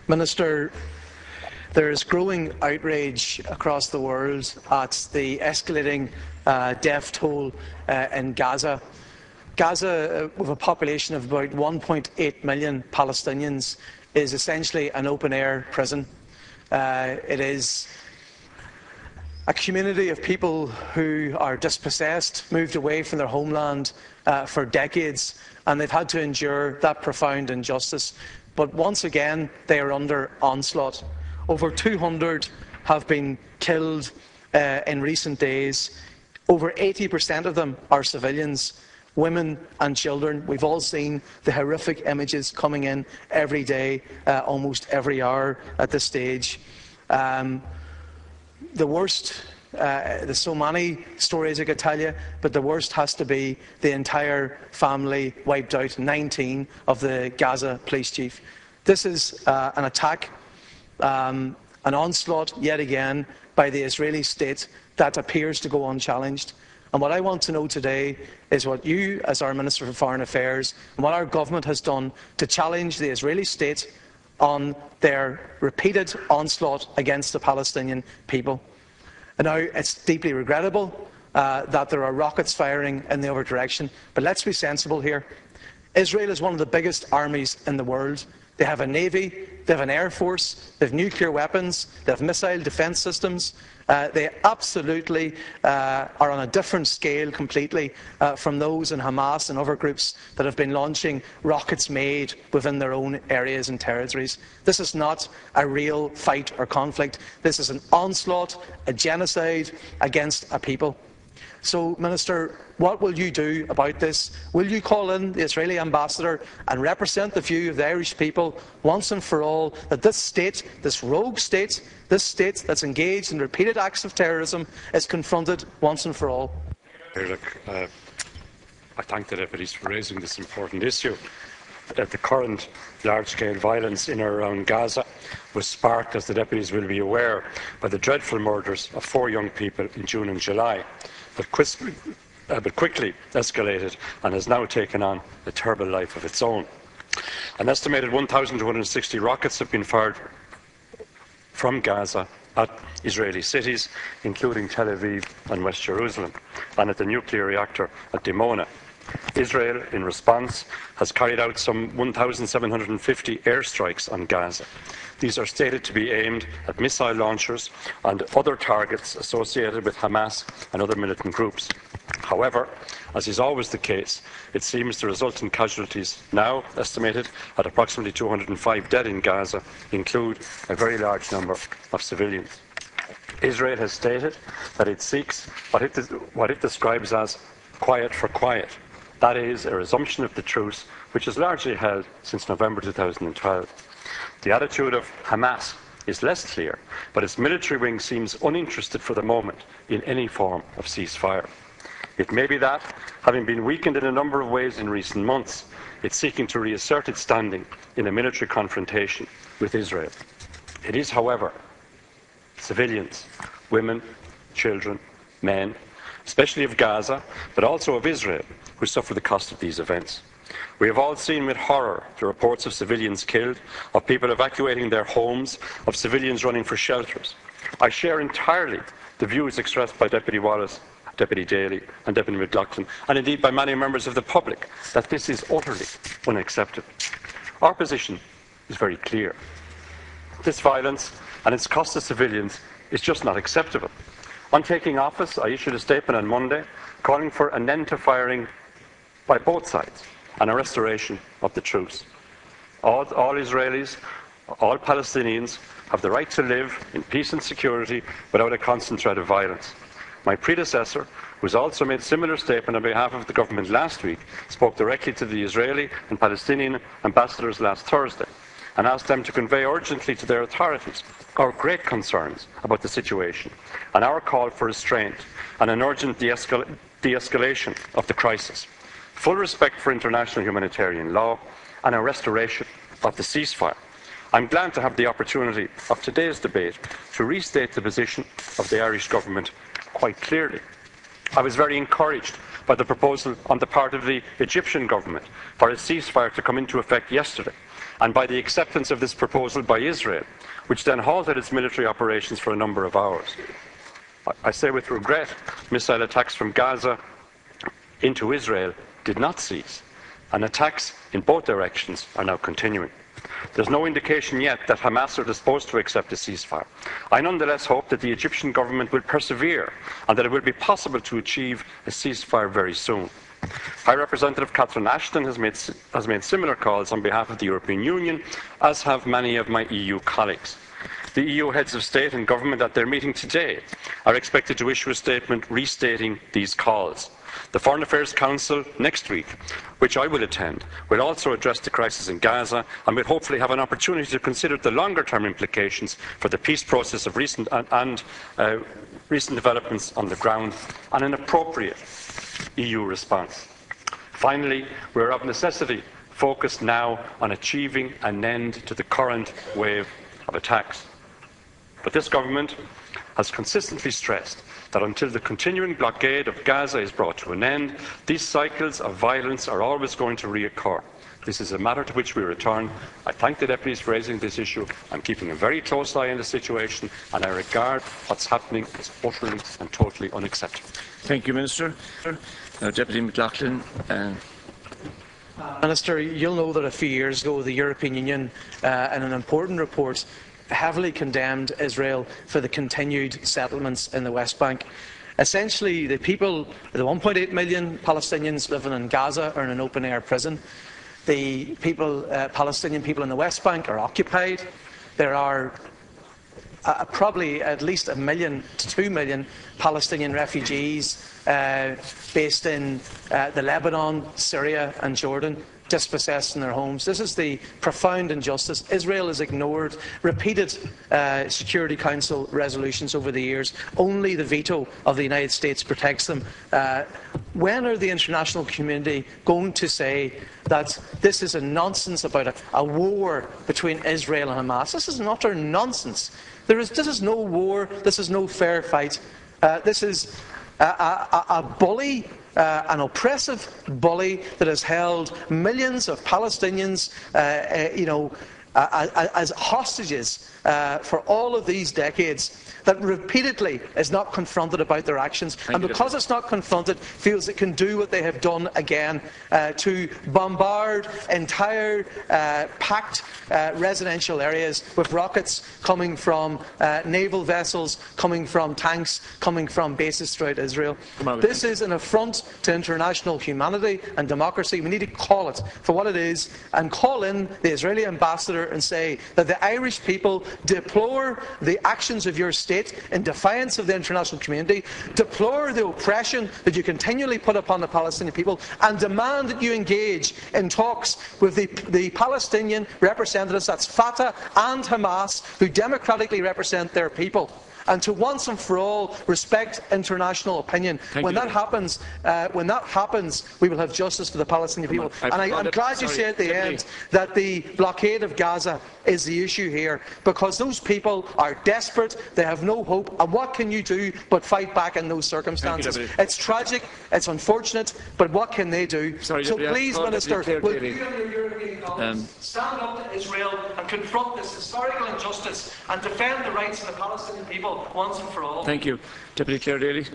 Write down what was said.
Minister, there is growing outrage across the world at the escalating death toll in Gaza. Gaza, with a population of about 1.8 million Palestinians, is essentially an open-air prison. It is a community of people who are dispossessed, moved away from their homeland for decades, and they've had to endure that profound injustice. But once again, they are under onslaught. Over 200 have been killed in recent days. Over 80% of them are civilians, women and children. We've all seen the horrific images coming in every day, almost every hour at this stage. The worst, there's so many stories I could tell you, but the worst has to be the entire family wiped out, 19 of the Gaza police chief. This is an attack, an onslaught yet again by the Israeli state that appears to go unchallenged. And what I want to know today is what you, as our Minister for Foreign Affairs, and what our government has done to challenge the Israeli state on their repeated onslaught against the Palestinian people. And now, it's deeply regrettable that there are rockets firing in the other direction, but let's be sensible here. Israel is one of the biggest armies in the world. They have a navy, they have an air force, they have nuclear weapons, they have missile defence systems. They absolutely are on a different scale completely from those in Hamas and other groups that have been launching rockets made within their own areas and territories. This is not a real fight or conflict. This is an onslaught, a genocide against a people. So, Minister, what will you do about this? Will you call in the Israeli ambassador and represent the view of the Irish people once and for all that this state, this rogue state, this state that's engaged in repeated acts of terrorism is confronted once and for all? I thank the deputies for raising this important issue. The current large-scale violence in or around Gaza was sparked, as the deputies will be aware, by the dreadful murders of 4 young people in June and July, but quickly escalated and has now taken on a terrible life of its own. An estimated 1,260 rockets have been fired from Gaza at Israeli cities, including Tel Aviv and West Jerusalem, and at the nuclear reactor at Dimona. Israel, in response, has carried out some 1,750 airstrikes on Gaza. These are stated to be aimed at missile launchers and other targets associated with Hamas and other militant groups. However, as is always the case, it seems the resultant casualties, now estimated at approximately 205 dead in Gaza, include a very large number of civilians. Israel has stated that it seeks what it describes as quiet for quiet. That is, a resumption of the truce, which is largely held since November 2012. The attitude of Hamas is less clear, but its military wing seems uninterested for the moment in any form of ceasefire. It may be that, having been weakened in a number of ways in recent months, it's seeking to reassert its standing in a military confrontation with Israel. It is, however, civilians, women, children, men, especially of Gaza, but also of Israel, who suffer the cost of these events. We have all seen with horror the reports of civilians killed, of people evacuating their homes, of civilians running for shelters. I share entirely the views expressed by Deputy Wallace, Deputy Daly and Deputy Mac Lochlainn, and indeed by many members of the public, that this is utterly unacceptable. Our position is very clear. This violence and its cost to civilians is just not acceptable. On taking office, I issued a statement on Monday calling for an end to firing by both sides and a restoration of the truce. All Israelis, all Palestinians have the right to live in peace and security without a constant threat of violence. My predecessor, who has also made a similar statement on behalf of the government last week, spoke directly to the Israeli and Palestinian ambassadors last Thursday and asked them to convey urgently to their authorities our great concerns about the situation and our call for restraint and an urgent de-escalation of the crisis, full respect for international humanitarian law and a restoration of the ceasefire. I'm glad to have the opportunity of today's debate to restate the position of the Irish government quite clearly. I was very encouraged by the proposal on the part of the Egyptian government for a ceasefire to come into effect yesterday, and by the acceptance of this proposal by Israel, which then halted its military operations for a number of hours. I say with regret, missile attacks from Gaza into Israel did not cease, and attacks in both directions are now continuing. There's no indication yet that Hamas are disposed to accept a ceasefire. I nonetheless hope that the Egyptian government will persevere and that it will be possible to achieve a ceasefire very soon. High Representative Catherine Ashton has made similar calls on behalf of the European Union, as have many of my EU colleagues. The EU heads of state and government at their meeting today are expected to issue a statement restating these calls. The Foreign Affairs Council next week, which I will attend, will also address the crisis in Gaza and will hopefully have an opportunity to consider the longer-term implications for the peace process of recent developments on the ground and an appropriate EU response. Finally, we are of necessity focused now on achieving an end to the current wave of attacks. But this government has consistently stressed that until the continuing blockade of Gaza is brought to an end, these cycles of violence are always going to reoccur. This is a matter to which we return. I thank the deputies for raising this issue. I'm keeping a very close eye on the situation, and I regard what's happening as utterly and totally unacceptable. Thank you, Minister. Deputy Mac Lochlainn. Minister, you'll know that a few years ago the European Union, in an important report, heavily condemned Israel for the continued settlements in the West Bank. Essentially, the 1.8 million Palestinians living in Gaza are in an open-air prison. The Palestinian people in the West Bank are occupied. There are probably at least 1 million to 2 million Palestinian refugees based in the Lebanon, Syria and Jordan, dispossessed in their homes. This is the profound injustice. Israel has ignored repeated Security Council resolutions over the years. Only the veto of the United States protects them. When are the international community going to say that this is a nonsense about a war between Israel and Hamas? This is an utter nonsense. This is no war. This is no fair fight. This is a bully, an oppressive bully that has held millions of Palestinians, as hostages for all of these decades, that repeatedly is not confronted about their actions, and because it's not confronted, feels it can do what they have done again, to bombard entire packed residential areas with rockets coming from naval vessels, coming from tanks, coming from bases throughout Israel. This is an affront to international humanity and democracy. We need to call it for what it is and call in the Israeli ambassador and say that the Irish people deplore the actions of your state in defiance of the international community, deplore the oppression that you continually put upon the Palestinian people, and demand that you engage in talks with the Palestinian representatives, that's Fatah and Hamas, who democratically represent their people, and to once and for all respect international opinion. When that happens, we will have justice for the Palestinian people. And I'm glad you say at the end that the blockade of Gaza is the issue here, because those people are desperate, they have no hope, and what can you do but fight back in those circumstances? It's tragic, it's unfortunate, but what can they do? So please, Minister, will you and your European colleagues stand up to Israel and confront this historical injustice and defend the rights of the Palestinian people once and for all? Thank you. Deputy Clare Daly.